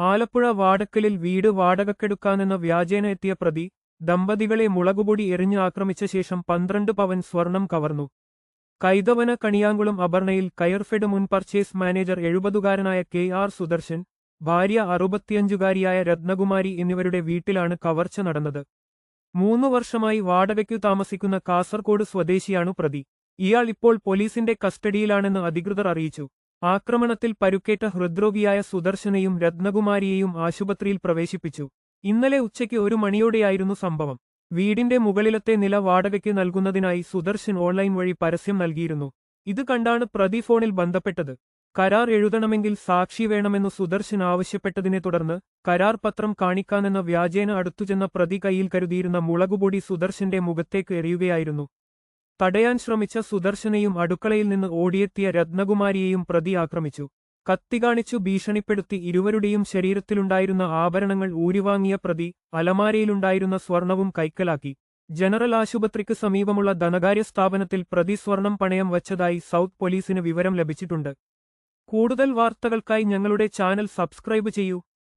ആലപ്പുഴ വാടക്കലിൽ വീട് വാടകക്കെടുക്കാനെന്ന വ്യാജേന എത്തിയ പ്രതി ദമ്പതികളെ മുളകുപൊടി എറിഞ്ഞ് ആക്രമിച്ച ശേഷം 12 പവൻ സ്വർണം കവർന്നു. കൈതവന കണിയാങ്കുളം അപർണയിൽ കയർഫെഡ് മുൻ പർച്ചേസ് മാനേജർ 70-കാരനായ KR സുദർശൻ, ഭാര്യ 65-കാരിയായ രത്നകുമാരി എന്നിവരുടെ വീട്ടിലാണ് കവർച്ച നടന്നത്. 3 വർഷമായി വാടകയ്ക്കു താമസിക്കുന്ന കാസർകോട് സ്വദേശിയാണു പ്രതി. ഇയാൾ ഇപ്പോൾ പോലീസിന്റെ കസ്റ്റഡിയിലാണെന്ന് അധികൃതർ അറിയിച്ചു. ആക്രമണത്തിൽ പരുക്കേറ്റ ഹൃദ്രോഗിയായ സുദർശനെയും രത്നകുമാരിയെയും ആശുപത്രിയിൽ പ്രവേശിപ്പിച്ചു. ഇന്നലെ ഉച്ചയ്ക്ക് 1 മണിയോടെയായിരുന്നു സംഭവം. വീടിന്റെ മുകളിലത്തെ നില വാടകയ്ക്ക് നൽകുന്നതിനായി സുദർശൻ ഓൺലൈൻ വഴി പരസ്യം നൽകിയിരുന്നു. ഇത് കണ്ടാണ് പ്രതി ഫോണിൽ ബന്ധപ്പെട്ടത്. കരാർ എഴുതണമെങ്കിൽ സാക്ഷി വേണമെന്നു സുദർശൻ ആവശ്യപ്പെട്ടതിനെ തുടർന്ന് കരാർ പത്രം കാണിക്കാനെന്ന വ്യാജേന അടുത്തുചെന്ന പ്രതി കൈയിൽ കരുതിയിരുന്ന മുളകുപൊടി സുദർശന്റെ മുഖത്തേക്ക് എറിയുകയായിരുന്നു. തടയാൻ ശ്രമിച്ച സുദർശനെയും അടുക്കളയിൽ നിന്ന് ഓടിയെത്തിയ രത്നകുമാരിയെയും പ്രതി ആക്രമിച്ചു. കത്തി കാണിച്ചു ഭീഷണിപ്പെടുത്തി ഇരുവരുടെയും ശരീരത്തിലുണ്ടായിരുന്ന ആഭരണങ്ങൾ ഊരിവാങ്ങിയ പ്രതി അലമാരയിലുണ്ടായിരുന്ന സ്വർണവും കൈക്കലാക്കി. ജനറൽ ആശുപത്രിക്ക് സമീപമുള്ള ധനകാര്യ സ്ഥാപനത്തിൽ പ്രതി സ്വർണം പണയം വച്ചതായി സൗത്ത് പോലീസിന് വിവരം ലഭിച്ചിട്ടുണ്ട്. കൂടുതൽ വാർത്തകൾക്കായി ഞങ്ങളുടെ ചാനൽ സബ്സ്ക്രൈബ് ചെയ്യൂ.